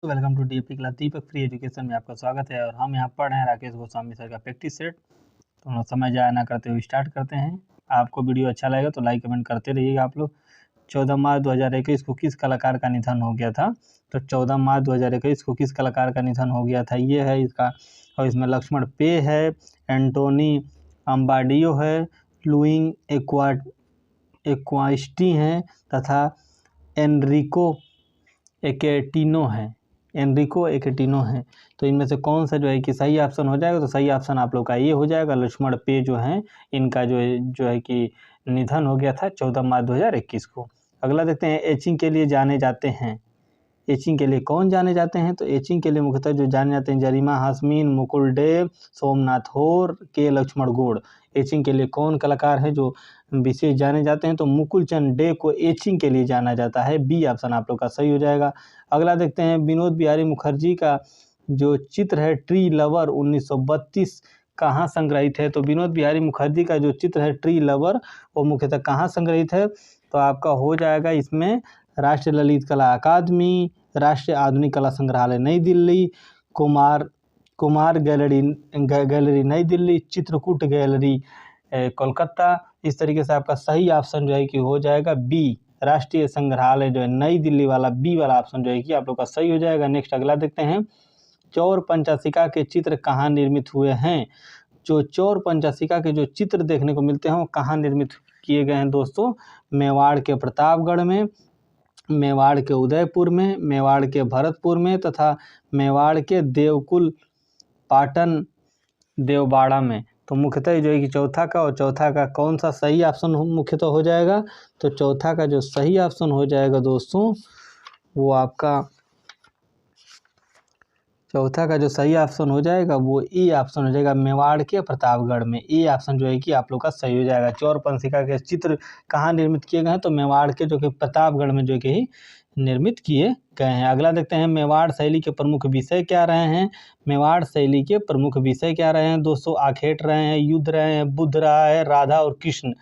Welcome to DAP class Deepak free education में आपका स्वागत है। और हम यहाँ पढ़ रहे हैं राकेश गोस्वामी सर का प्रैक्टिस सेट। तो समय जाया ना करते हुए स्टार्ट करते हैं। आपको वीडियो अच्छा लगेगा तो लाइक कमेंट करते रहिएगा आप लोग। 14 मार्च 2021 को किस कलाकार का निधन हो गया था? तो 14 मार्च 2021 को किस कलाकार का निधन हो गया था, ये है इसका। और इसमें लक्ष्मण पे है, एंटोनी अम्बाडियो है, लुइंग एक्वास्टी हैं तथा एनरिको एकेटिनो है। तो इनमें से कौन सा जो है कि सही ऑप्शन हो जाएगा? तो सही ऑप्शन आप लोग का ये हो जाएगा, लक्ष्मण पे जो हैं इनका जो है कि निधन हो गया था 14 मार्च 2021 को। अगला देखते हैं, एचिंग के लिए जाने जाते हैं। एचिंग के लिए कौन जाने जाते हैं? तो एचिंग के लिए मुख्यतः जो जाने जाते हैं जरीमा हाशमीन, मुकुल डे, सोमनाथ होर, के लक्ष्मण गौड़। एचिंग के लिए कौन कलाकार है जो विशेष जाने जाते हैं? तो मुकुल चंद डे को एचिंग के लिए जाना जाता है। बी ऑप्शन आप लोग का सही हो जाएगा। अगला देखते हैं, विनोद बिहारी मुखर्जी का जो चित्र है ट्री लवर 1932 कहाँ संग्रहित है? तो विनोद बिहारी मुखर्जी का जो चित्र है ट्री लवर वो मुख्यतः कहाँ संग्रहित है? तो आपका हो जाएगा इसमें राष्ट्रीय ललित कला अकादमी, राष्ट्रीय आधुनिक कला संग्रहालय नई दिल्ली, कुमार गैलरी नई दिल्ली, चित्रकूट गैलरी कोलकाता। इस तरीके से आपका सही ऑप्शन जो है कि हो जाएगा बी, राष्ट्रीय संग्रहालय जो है नई दिल्ली वाला बी वाला ऑप्शन जो है कि आप लोग का सही हो जाएगा। नेक्स्ट अगला देखते हैं, चौर पंचाशिका के चित्र कहाँ निर्मित हुए हैं? जो चौर पंचाशिका के जो चित्र देखने को मिलते हैं वो कहाँ निर्मित किए गए हैं दोस्तों? मेवाड़ के प्रतापगढ़ में, मेवाड़ के उदयपुर में, मेवाड़ के भरतपुर में तथा मेवाड़ के देवकुल पाटन देवबाड़ा में। तो मुख्यतः जो है कि चौथा का कौन सा सही ऑप्शन मुख्यतः हो जाएगा? तो चौथा का जो सही ऑप्शन हो जाएगा दोस्तों वो आपका चौथा का जो सही ऑप्शन हो जाएगा वो ए ऑप्शन हो जाएगा, मेवाड़ के प्रतापगढ़ में। ए ऑप्शन जो है कि आप लोग का सही हो जाएगा। चौर पंचाशिका के चित्र कहाँ निर्मित किए गए हैं? तो मेवाड़ के जो कि प्रतापगढ़ में जो कि निर्मित किए गए हैं। अगला देखते हैं, मेवाड़ शैली के प्रमुख विषय क्या रहे हैं? मेवाड़ शैली के प्रमुख विषय क्या रहे हैं दोस्तों? आखेट रहे हैं, युद्ध रहे हैं, बुद्ध रहा है, राधा और कृष्ण।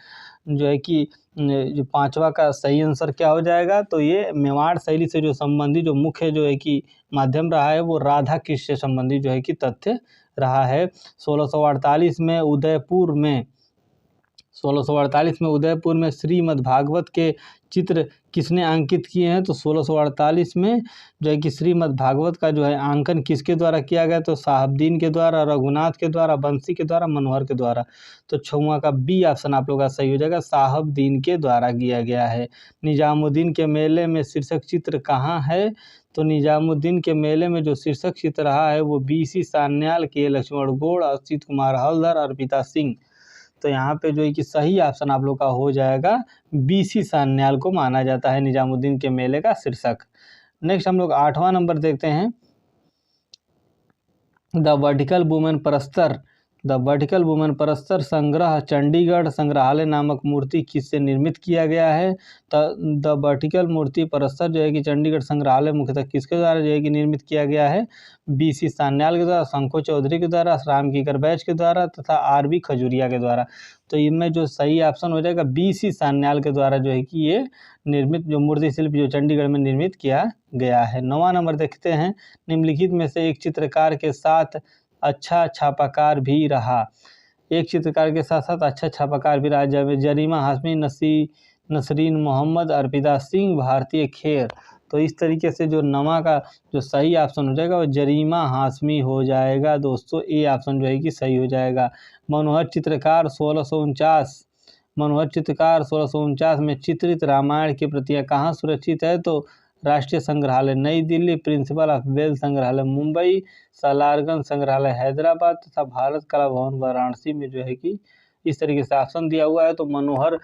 जो है कि जो पांचवा का सही आंसर क्या हो जाएगा? तो ये मेवाड़ शैली से जो संबंधी जो मुख्य जो है कि माध्यम रहा है वो राधा कृष्ण से संबंधी जो है कि तथ्य रहा है। 1648 में उदयपुर में श्रीमद् भागवत के चित्र किसने अंकित किए हैं? तो 1648 में जो है कि श्रीमद् भागवत का जो है अंकन किसके द्वारा किया गया? तो साहबदीन के द्वारा, रघुनाथ के द्वारा, बंसी के द्वारा, मनोहर के द्वारा। तो छठवां का बी ऑप्शन आप लोग का सही हो जाएगा, साहबदीन के द्वारा किया गया है। निजामुद्दीन के मेले में शीर्षक चित्र कहाँ है? तो निजामुद्दीन के मेले में जो शीर्षक चित्र रहा है वो BC सान्याल, के लक्ष्मण गौड़, असित कुमार हल्दर, अर्पिता सिंह। तो यहाँ पे जो है कि सही ऑप्शन आप लोग का हो जाएगा BC सान्याल को माना जाता है निजामुद्दीन के मेले का शीर्षक। नेक्स्ट हम लोग 8वां नंबर देखते हैं, द वर्टिकल वुमेन प्रस्तर संग्रह चंडीगढ़ संग्रहालय नामक मूर्ति किससे निर्मित किया गया है? द वर्टिकल मूर्ति प्रस्तर जो है कि चंडीगढ़ संग्रहालय मुख्यतः किसके द्वारा जो है कि निर्मित किया गया है? BC सान्याल के द्वारा, शंको चौधरी के द्वारा, राम किकर बैच के द्वारा तथा RB खजूरिया के द्वारा। तो इनमें जो सही ऑप्शन हो जाएगा BC सान्याल के द्वारा जो है कि ये निर्मित जो मूर्ति शिल्प जो चंडीगढ़ में निर्मित किया गया है। 9वां नंबर देखते हैं, निम्नलिखित में से एक चित्रकार के साथ अच्छा छापाकार भी रहा। एक चित्रकार के साथ साथ अच्छा छापाकार भी रहा, जब जरीमा हाशमी, नसरीन मोहम्मद, अर्पिता सिंह, भारतीय खेर। तो इस तरीके से जो 9वां का जो सही ऑप्शन हो जाएगा वो जरीमा हाशमी हो जाएगा दोस्तों। ए ऑप्शन जो है कि सही हो जाएगा। मनोहर चित्रकार 1649 में चित्रित रामायण की प्रतियां कहाँ सुरक्षित है? तो राष्ट्रीय संग्रहालय नई दिल्ली, प्रिंसिपल ऑफ वेल संग्रहालय मुंबई, सलारगंज संग्रहालय हैदराबाद तथा भारत कला भवन वाराणसी में जो है कि इस तरीके से ऑप्शन दिया हुआ है। तो मनोहर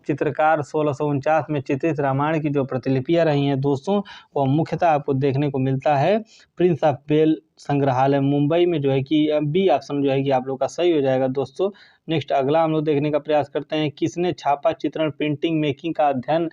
चित्रकार 1649 में चित्रित रामायण की जो प्रतिलिपियां रही हैं दोस्तों वो मुख्यतः आपको देखने को मिलता है प्रिंस ऑफ वेल संग्रहालय मुंबई में जो है कि बी ऑप्शन जो है कि आप लोग का सही हो जाएगा दोस्तों। नेक्स्ट अगला हम लोग देखने का प्रयास करते हैं, किसने छापा चित्रण प्रिंटिंग मेकिंग का अध्ययन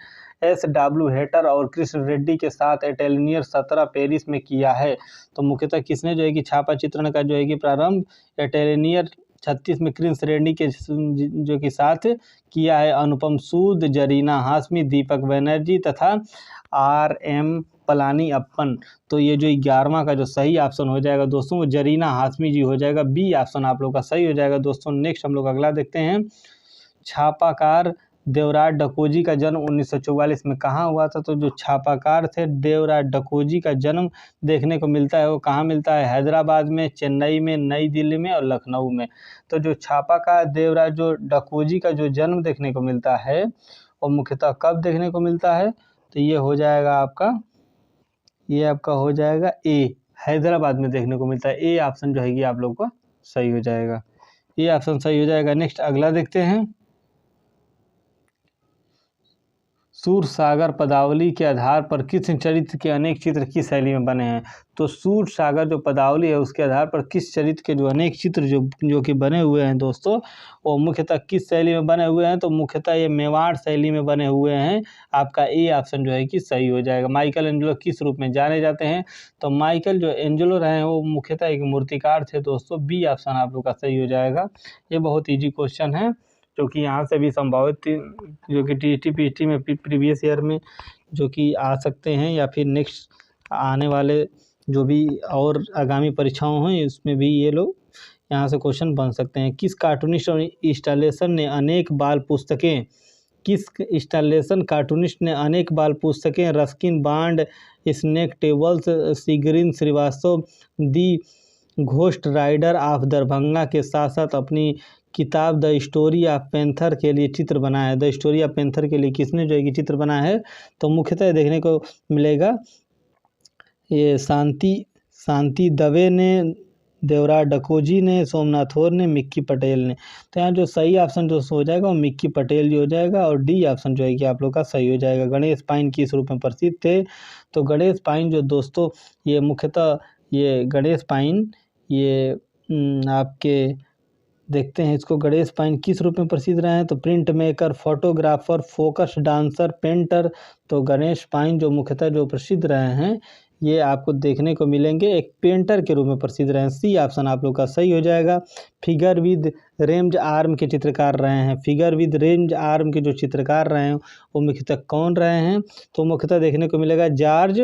SW हेटर और कृष्ण रेड्डी के साथ एटेलियर 17 पेरिस में किया है? तो मुख्यतः किसने जो है कि छापा चित्रण का जो है कि प्रारंभ एटेलियर 36 में कृष्ण रेड्डी के जो कि साथ किया है? अनुपम सूद, जरीना हाशमी, दीपक बनर्जी तथा RM पलानी अप्पन। तो ये जो 11वां का जो सही ऑप्शन हो जाएगा दोस्तों वो जरीना हाशमी जी हो जाएगा। बी ऑप्शन आप लोग का सही हो जाएगा दोस्तों। नेक्स्ट हम लोग अगला देखते हैं। छापाकार देवराज डकोजी का जन्म 1944 में कहाँ हुआ था? तो जो छापाकार थे देवराज डकोजी का जन्म देखने को मिलता है वो कहाँ मिलता है? हैदराबाद में, चेन्नई में, नई दिल्ली में और लखनऊ में। तो जो छापाकार देवराज जो डकोजी का जो जन्म देखने को मिलता है वो मुख्यतः कब देखने को मिलता है? तो ये हो जाएगा आपका, ये आपका हो जाएगा ए, हैदराबाद में देखने को मिलता है। ए ऑप्शन जो है कि आप लोग का सही हो जाएगा, ये ऑप्शन सही हो जाएगा। नेक्स्ट अगला देखते हैं। सूरसागर पदावली के आधार पर किस चरित्र के अनेक चित्र किस शैली में बने हैं? तो सूरसागर जो पदावली है उसके आधार पर किस चरित्र के जो अनेक चित्र जो कि बने हुए हैं दोस्तों वो मुख्यतः किस शैली में बने हुए हैं? तो मुख्यतः ये मेवाड़ शैली में बने हुए हैं। आपका ए ऑप्शन जो है कि सही हो जाएगा। माइकल एंजेलो किस रूप में जाने जाते हैं? तो माइकल जो एंजेलो रहे हैं वो मुख्यतः एक मूर्तिकार थे दोस्तों। बी ऑप्शन आप लोग का सही हो जाएगा। ये बहुत ईजी क्वेश्चन है जो कि यहाँ से भी संभावित जो कि टीटी में प्रीवियस ईयर में जो कि आ सकते हैं या फिर नेक्स्ट आने वाले जो भी और आगामी परीक्षाओं हैं उसमें भी ये लोग यहाँ से क्वेश्चन बन सकते हैं। किस कार्टूनिस्ट और इंस्टॉलेशन ने अनेक बाल पुस्तकें Ruskin Bond, snake tables, Sigrun Srivastava, the ghost rider of Darbhanga के साथ साथ अपनी किताब द स्टोरी ऑफ पेंथर के लिए चित्र बनाया है? द स्टोरी ऑफ पेंथर के लिए किसने जो है कि चित्र बनाया है? तो मुख्यतः देखने को मिलेगा ये शांति दवे ने, देवराज डकोजी ने, सोमनाथ और ने, मिक्की पटेल ने। तो यहाँ जो सही ऑप्शन जो हो जाएगा वो मिक्की पटेल जी हो जाएगा और डी ऑप्शन जो है कि आप लोग का सही हो जाएगा। गणेश पाइन किस रूप में प्रसिद्ध थे? तो गणेश पाइन जो दोस्तों ये मुख्यतः ये गणेश पाइन ये आपके देखते हैं इसको, गणेश पाइन किस रूप में प्रसिद्ध रहे हैं? तो print maker, photographer, focus dancer, painter. तो गणेश पाइन जो मुख्यतः जो प्रसिद्ध रहे हैं ये आपको देखने को मिलेंगे एक पेंटर के रूप में प्रसिद्ध रहे हैं। सी ऑप्शन आप लोग का सही हो जाएगा। फिगर विद रेंज आर्म के चित्रकार रहे हैं। फिगर विद रेंज आर्म के जो चित्रकार रहे हैं वो मुख्यतः कौन रहे हैं? तो मुख्यतः देखने को मिलेगा जॉर्ज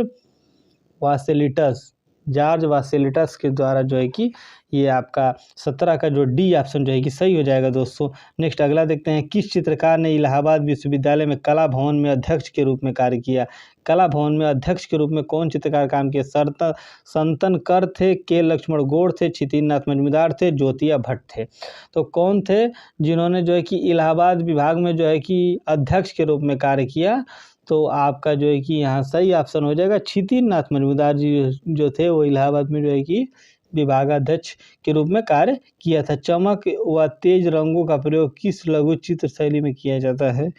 वासेलिटस के द्वारा जो है कि ये आपका 17 का जो डी ऑप्शन जो है कि सही हो जाएगा दोस्तों। नेक्स्ट अगला देखते हैं। किस चित्रकार ने इलाहाबाद विश्वविद्यालय में कला भवन में अध्यक्ष के रूप में कार्य किया? कला भवन में अध्यक्ष के रूप में कौन चित्रकार काम किया? संतन कर थे, के लक्ष्मण गौड़ थे, छितिरनाथ मजूमदार थे, ज्योतिया भट्ट थे। तो कौन थे जिन्होंने जो है कि इलाहाबाद विभाग में जो है कि अध्यक्ष के रूप में कार्य किया? तो आपका जो है कि यहाँ सही ऑप्शन हो जाएगा छितिरनाथ मजूमदार जी जो थे वो इलाहाबाद में जो है कि विभागाध्यक्ष के रूप में कार्य किया था। चमक व तेज रंगों का प्रयोग किस लघु चित्र शैली में किया जाता है?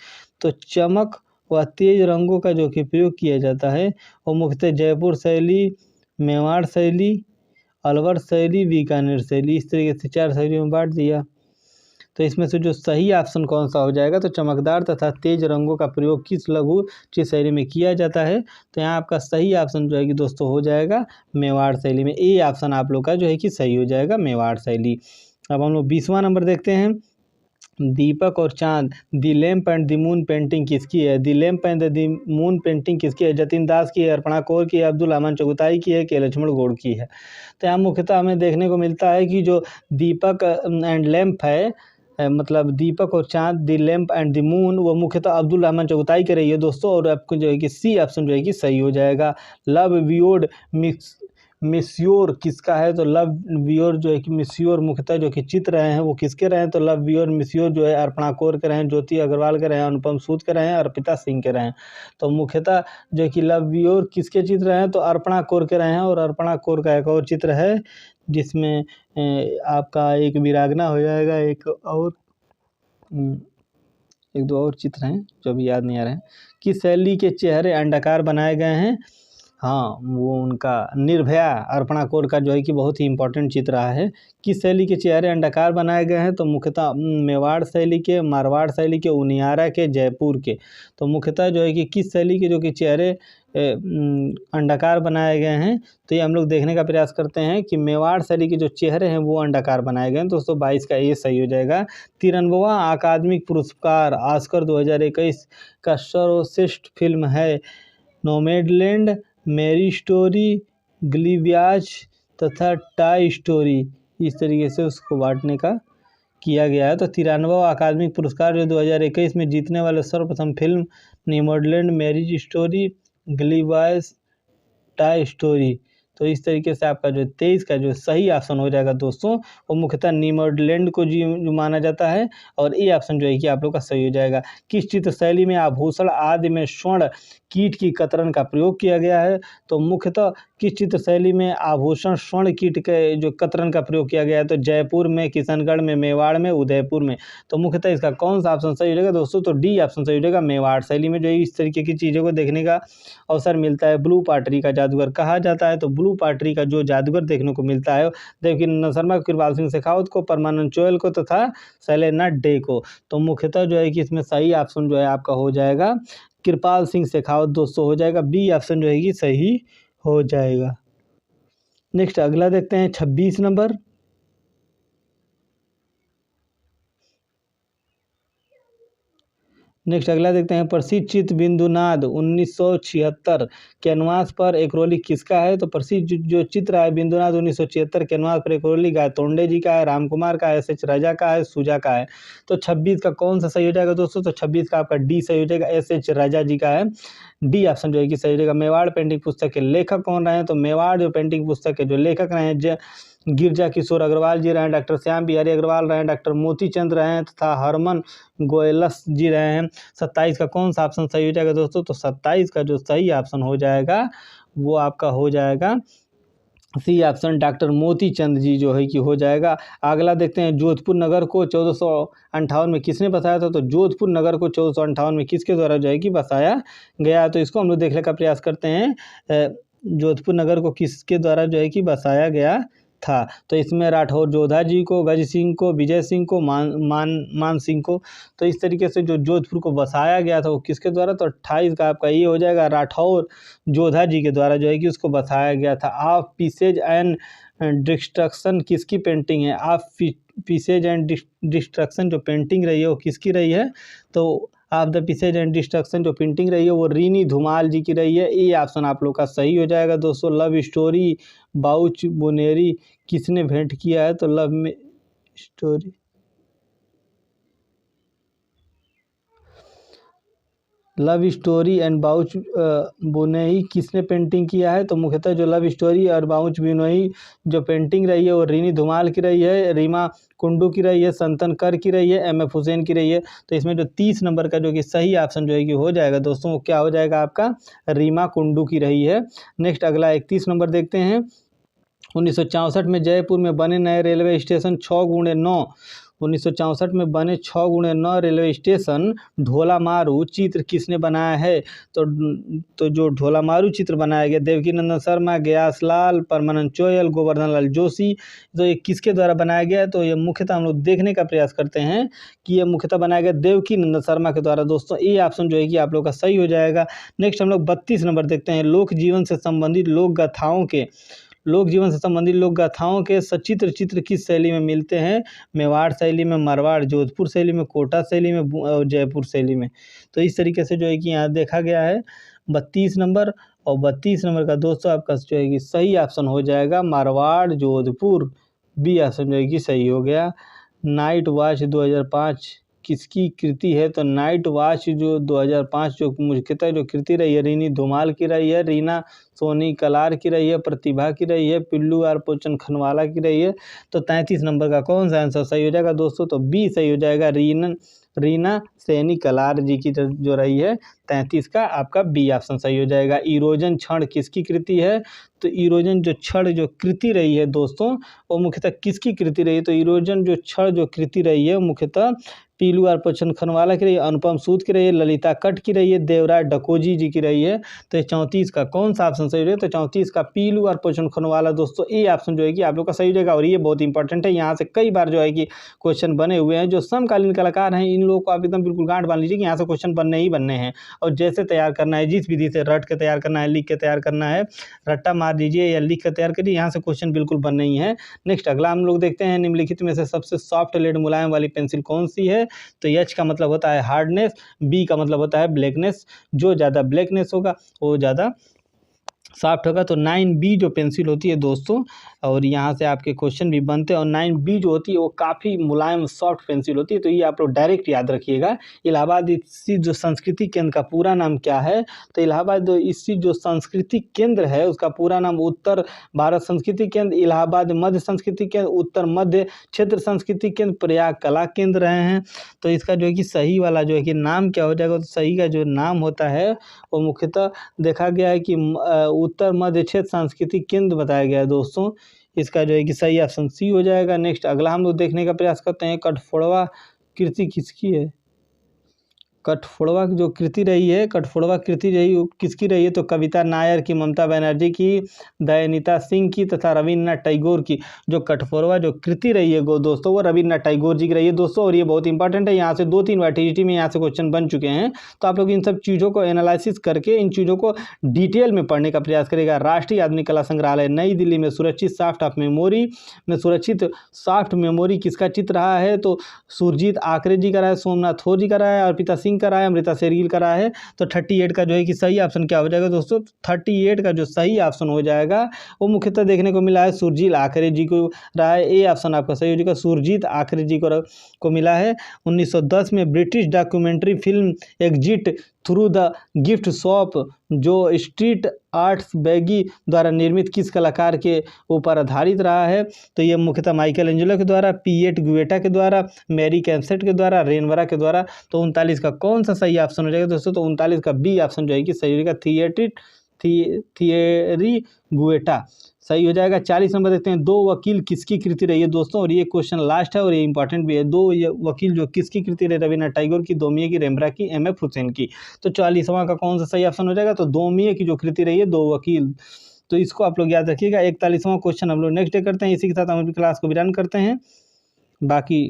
तो चमक व तेज रंगों का जो कि प्रयोग किया जाता है वो मुख्यतः जयपुर शैली, मेवाड़ शैली, अलवर शैली, बीकानेर शैली, इस तरीके से 4 शैलियों में बांट दिया। तो इसमें से जो सही ऑप्शन कौन सा हो जाएगा? तो चमकदार तथा तेज रंगों का प्रयोग किस लघु चित्र शैली में किया जाता है? तो यहाँ आपका सही ऑप्शन जो है कि दोस्तों हो जाएगा मेवाड़ शैली में। ए ऑप्शन आप लोग का जो है कि सही हो जाएगा मेवाड़ शैली। अब हम लोग 20वां नंबर देखते हैं। दीपक और चांद the lamp and the moon painting किसकी है? The lamp and the moon painting किसकी है? जतिन दास की है, अर्पणा कौर की है, अब्दुल अमान चगताई की है, के लक्ष्मण गौड़ की है? तो यहाँ मुख्यतः हमें देखने को मिलता है कि जो दीपक एंड लैम्प है मतलब दीपक और चांद the lamp and the moon वो मुख्यतः अब्दुल रहमान चगताई के रही है दोस्तों। और आपको जो है कि सी ऑप्शन जो है कि सही हो जाएगा। लव वियोर्ड मिस्योर किसका है? तो लव वियोर जो है कि मिस्योर मुख्यतः जो कि चित्र रहे हैं वो किसके रहे हैं? तो लव वियोर मिस्योर जो है अर्पणा कौर के रहे हैं, ज्योति अग्रवाल के रहे हैं, अनुपम सूद के रहे हैं, अर्पिता सिंह के रहे हैं। तो मुख्यतः जो कि लव वियोर किसके चित्र रहे हैं? तो अर्पणा कौर के रहे हैं। और अर्पणा कौर का एक और चित्र है जिसमें आपका एक विरागना हो जाएगा, एक दो और चित्र हैं जो अभी याद नहीं आ रहे हैं। किस शैली के चेहरे अंडाकार बनाए गए हैं? हाँ वो उनका निर्भया अर्पणा कौर का जो है कि बहुत ही इंपॉर्टेंट चित्र रहा है। किस शैली के चेहरे अंडाकार बनाए गए हैं? तो मुख्यतः मेवाड़ शैली के, मारवाड़ शैली के, उनियारा के, जयपुर के। तो मुख्यतः जो है कि किस शैली के जो कि चेहरे अंडाकार बनाए गए हैं? तो ये हम लोग देखने का प्रयास करते हैं कि मेवाड़ शैली के जो चेहरे हैं वो अंडाकार बनाए गए हैं। दोस्तों 22 का ये सही हो जाएगा। 93वां अकादमिक पुरस्कार ऑस्कर 2021 का सर्वश्रेष्ठ फिल्म है नोमैडलैंड, मेरी स्टोरी, ग्लीवियाज तथा टाई स्टोरी, इस तरीके से उसको बांटने का किया गया है। तो 93वां अकादमिक पुरस्कार जो 2021 में जीतने वाले सर्वप्रथम फिल्म नोमैडलैंड, मैरिज स्टोरी, ग्लीवियाज, टाई स्टोरी। तो इस तरीके से आपका जो 23 का जो सही ऑप्शन हो जाएगा दोस्तों, वो मुख्यतः नीमरलैंड को जो माना जाता है, और ये ऑप्शन जो है कि आप लोग का सही हो जाएगा। किस चित्र शैली में आभूषण आदि में स्वर्ण कीट की कतरन का प्रयोग किया गया है? तो मुख्यतः किस चित्र शैली में आभूषण स्वर्ण कीट के जो कतरन का प्रयोग किया गया है? तो जयपुर में, किशनगढ़ में, मेवाड़ में, उदयपुर में। तो मुख्यतः इसका कौन सा ऑप्शन सही हो जाएगा दोस्तों? तो डी ऑप्शन सही हो जाएगा, मेवाड़ शैली में जो है इस तरीके की चीज़ों को देखने का अवसर मिलता है। ब्लू पाटरी का जादूगर कहा जाता है। तो ब्लू पाटरी का जो जादूगर देखने को मिलता है देवकीनंदन शर्मा, कृपाल सिंह शेखावत को, परमानंद चोयल को तथा शैलेंद्रनाथ डे को। तो मुख्यतः जो है कि इसमें सही ऑप्शन जो है आपका हो जाएगा कृपाल सिंह शेखावत दोस्तों हो जाएगा। बी ऑप्शन जो है कि सही हो जाएगा। नेक्स्ट अगला देखते हैं 26 नंबर। नेक्स्ट अगला देखते हैं, प्रसिद्ध चित्र बिंदुनाद 1976 कैनवास पर एक्रोली किसका है? तो प्रसिद्ध जो चित्र है बिंदुनाद 1976 कैनवास पर एक्रोली गायतोंडे जी का है, रामकुमार का है, एस.एच. राजा का है, सुजा का है। तो 26 का कौन सा सही हो जाएगा दोस्तों? तो 26 का आपका डी सही हो जाएगा, एस.एच. राजा जी का है। डी ऑप्शन जो है कि सही हो जाएगा। मेवाड़ पेंटिंग पुस्तक के लेखक कौन रहे हैं? तो मेवाड़ जो पेंटिंग पुस्तक के जो लेखक रहे हैं गिरजा किशोर अग्रवाल जी रहे हैं, डॉक्टर श्याम बिहारी अग्रवाल रहे हैं, डॉक्टर मोती चंद रहे हैं तथा हरमन गोयलस जी रहे हैं। 27 का कौन सा ऑप्शन सही हो जाएगा दोस्तों? तो 27 का जो सही ऑप्शन हो जाएगा वो आपका हो जाएगा सी ऑप्शन, डॉक्टर मोती चंद जी जो है कि हो जाएगा। अगला देखते हैं, जोधपुर नगर को 1458 में किसने बसाया था? तो जोधपुर नगर को 1458 में किसके द्वारा जो है कि बसाया गया? तो इसको हम लोग देखने का प्रयास करते हैं, जोधपुर नगर को किसके द्वारा जो है कि बसाया गया था? तो इसमें राठौर जोधा जी को, गज सिंह को, विजय सिंह को, मान सिंह को। तो इस तरीके से जो जोधपुर को बसाया गया था वो किसके द्वारा? तो 28 का आपका ये हो जाएगा, राठौर जोधा जी के द्वारा जो है कि उसको बसाया गया था। ऑफ पीसेज एंड डिस्ट्रक्शन किसकी पेंटिंग है? ऑफ पीसेज एंड डिस्ट्रक्शन जो पेंटिंग रही है वो किसकी रही है? तो of the pieces and destruction जो पेंटिंग रही है वो रीनी धुमाल जी की रही है। ये ऑप्शन आप लोग का सही हो जाएगा दोस्तों। लव स्टोरी बाउच बोनेरी किसने भेंट किया है? तो लव में स्टोरी लव स्टोरी एंड बाउच बोनेई किसने पेंटिंग किया है? तो मुख्यतः जो लव स्टोरी और बाउच बोनेई जो पेंटिंग रही है वो रीनी धुमाल की रही है, रीमा कुंडू की रही है, संतन कर की रही है, एम.एफ. हुसैन की रही है। तो इसमें जो 30 नंबर का जो कि सही ऑप्शन जो है कि हो जाएगा दोस्तों, वो क्या हो जाएगा आपका? रीमा कुंडू की रही है। नेक्स्ट अगला 31 नंबर देखते हैं। 1964 में जयपुर में बने नए रेलवे स्टेशन 6x9 1964 में बने 6x9 रेलवे स्टेशन ढोलामारू चित्र किसने बनाया है? तो जो ढोलामारू चित्र बनाया गया देवकीनंदन शर्मा, गयासलाल, परमानंद चोयल, गोवर्धन लाल जोशी। तो ये किसके द्वारा बनाया गया? तो ये मुख्यतः हम लोग देखने का प्रयास करते हैं कि ये मुख्यतः बनाया गया देवकीनंदन शर्मा के द्वारा दोस्तों। ये ऑप्शन जो है कि आप लोग का सही हो जाएगा। नेक्स्ट हम लोग 32 नंबर देखते हैं, लोक जीवन से संबंधित लोक गाथाओं के सचित्र चित्र किस शैली में मिलते हैं? मेवाड़ शैली में, मारवाड़, जोधपुर शैली में, कोटा शैली में और जयपुर शैली में। तो इस तरीके से जो है कि यहाँ देखा गया है 32 नंबर, और 32 नंबर का दोस्तों आपका जो है कि सही ऑप्शन हो जाएगा मारवाड़ जोधपुर। बी ऑप्शन जो है कि सही हो गया। नाइट वॉच 2005 किसकी कृति है? तो नाइट वॉच जो 2005 जो मुख्यतः जो कृति रही है रीनी धुमाल की रही है, रीना सोनी कलार की रही है, प्रतिभा की रही है, पिल्लू आर पोचन खनवाला की रही है। तो 33 नंबर का कौन सा आंसर सही हो जाएगा दोस्तों? तो बी सही हो जाएगा, रीना सैनी कलार जी की जो रही है। 33 का आपका बी ऑप्शन सही हो जाएगा। इरोजन क्षण किसकी कृति है? तो इरोजन जो क्षण जो कृति रही है दोस्तों वो मुख्यतः किसकी कृति रही है? तो इरोजन जो क्षण जो कृति रही है मुख्यतः पीलू आर पोचन खनवाला की रही है, अनुपम सूद की रही है, ललिता कट की रही है, देवराज डकोजी जी की रही है। तो 34 का कौन सा ऑप्शन सही हो? तो 34 का पीलू और पोचन खनवाला दोस्तों ये ऑप्शन जो है कि आप लोग का सही हो जाएगा। और ये बहुत इंपॉर्टेंट है, यहाँ से कई बार जो है कि क्वेश्चन बने हुए हैं। जो समकालीन कलाकार हैं इन लोगों को आप एकदम बिल्कुल गांठ बांध लीजिए कि यहाँ से क्वेश्चन बनने ही बनने हैं, और जैसे तैयार करना है, जिस विधि से रट के तैयार करना है, लिख के तैयार करना है, रट्टा मार दीजिए या लिख के तैयार करिए, यहाँ से क्वेश्चन बिल्कुल बनने ही है। नेक्स्ट अगला हम लोग देखते हैं, निम्नलिखित में से सबसे सॉफ्ट लेड मुलायम वाली पेंसिल कौन सी है? तो एच का मतलब होता है हार्डनेस, बी का मतलब होता है ब्लैकनेस। जो ज़्यादा ब्लैकनेस होगा वो ज़्यादा सॉफ्ट होगा। तो 9B जो पेंसिल होती है दोस्तों, और यहाँ से आपके क्वेश्चन भी बनते हैं, और 9B जो होती है वो काफ़ी मुलायम सॉफ्ट पेंसिल होती है। तो ये आप लोग डायरेक्ट याद रखिएगा। इलाहाबाद स्थित जो संस्कृति केंद्र का पूरा नाम क्या है? तो इलाहाबाद स्थित जो संस्कृति केंद्र है उसका पूरा नाम उत्तर भारत संस्कृति केंद्र, इलाहाबाद मध्य संस्कृति केंद्र, उत्तर मध्य क्षेत्र संस्कृति केंद्र, प्रयाग कला केंद्र रहे हैं। तो इसका जो है कि सही वाला जो है कि नाम क्या हो जाएगा? तो सही का जो नाम होता है वो मुख्यतः देखा गया है कि उत्तर मध्य क्षेत्र सांस्कृतिक केंद्र बताया गया है दोस्तों। इसका जो है कि सही ऑप्शन सी हो जाएगा। नेक्स्ट अगला हम लोग देखने का प्रयास करते हैं, कठफोड़वा कृति किसकी है? कठफोड़वा की जो कृति रही है, कठफोड़वा कृति रही किसकी रही है? तो कविता नायर की, ममता बनर्जी की, दयानिता सिंह की तथा रविन्द्रनाथ टैगोर की। जो कठफोड़वा जो कृति रही है दोस्तों वो रविन्द्रनाथ टैगोर जी की रही है दोस्तों। और ये बहुत इंपॉर्टेंट है, यहाँ से 2-3 बार टीजीटी में यहाँ से क्वेश्चन बन चुके हैं। तो आप लोग इन सब चीज़ों को एनालिसिस करके इन चीज़ों को डिटेल में पढ़ने का प्रयास करेगा। राष्ट्रीय आधुनिक कला संग्रहालय नई दिल्ली में सुरक्षित सॉफ्ट ऑफ मेमोरी में सुरक्षित सॉफ्ट मेमोरी किसका चित्र रहा है? तो सुरजीत आकरे जी का रहा है, सोमनाथ थोर जी का रहा है, अर्पिता सिंह का रहा है, अमृता शेरगिल का रहा है। तो 38 का जो है कि सही ऑप्शन क्या हो जाएगा दोस्तों? 38 का जो सही ऑप्शन हो जाएगा वो मुख्यतः देखने को मिला है सुरजीत आकरे जी को रहा है। ए ऑप्शन आपका सही हो जाएगा, सुरजीत आकरे जी को मिला है। 1910 में British documentary film exit through the gift shop जो स्ट्रीट आर्ट्स बैगी द्वारा निर्मित किस कलाकार के ऊपर आधारित रहा है? तो ये मुख्यतः माइकल एंजेलो के द्वारा, पिएट गुएटा के द्वारा, मैरी कैमसेट के द्वारा, रेनवरा के द्वारा। तो 39 का कौन सा सही ऑप्शन हो जाएगा दोस्तों? तो 39 का बी ऑप्शन जो है कि सही हो जाएगा, थिएरी गुएटा सही हो जाएगा। 40 नंबर देखते हैं, दो वकील किसकी कृति रही है दोस्तों? और ये क्वेश्चन लास्ट है और ये इंपॉर्टेंट भी है। दो वकील जो किसकी कृति रही? रविन्द्रनाथ टैगोर की, दोमिये की, रेम्ब्रा की, एम.एफ. हुसैन की। तो 40वां का कौन सा सही ऑप्शन हो जाएगा? तो दोमिये की जो कृति रही है, दो वकील। तो इसको आप लोग याद रखिएगा। 41वां क्वेश्चन हम लोग नेक्स्ट डे करते हैं। इसी के साथ हम अपनी क्लास को विराम करते हैं। बाकी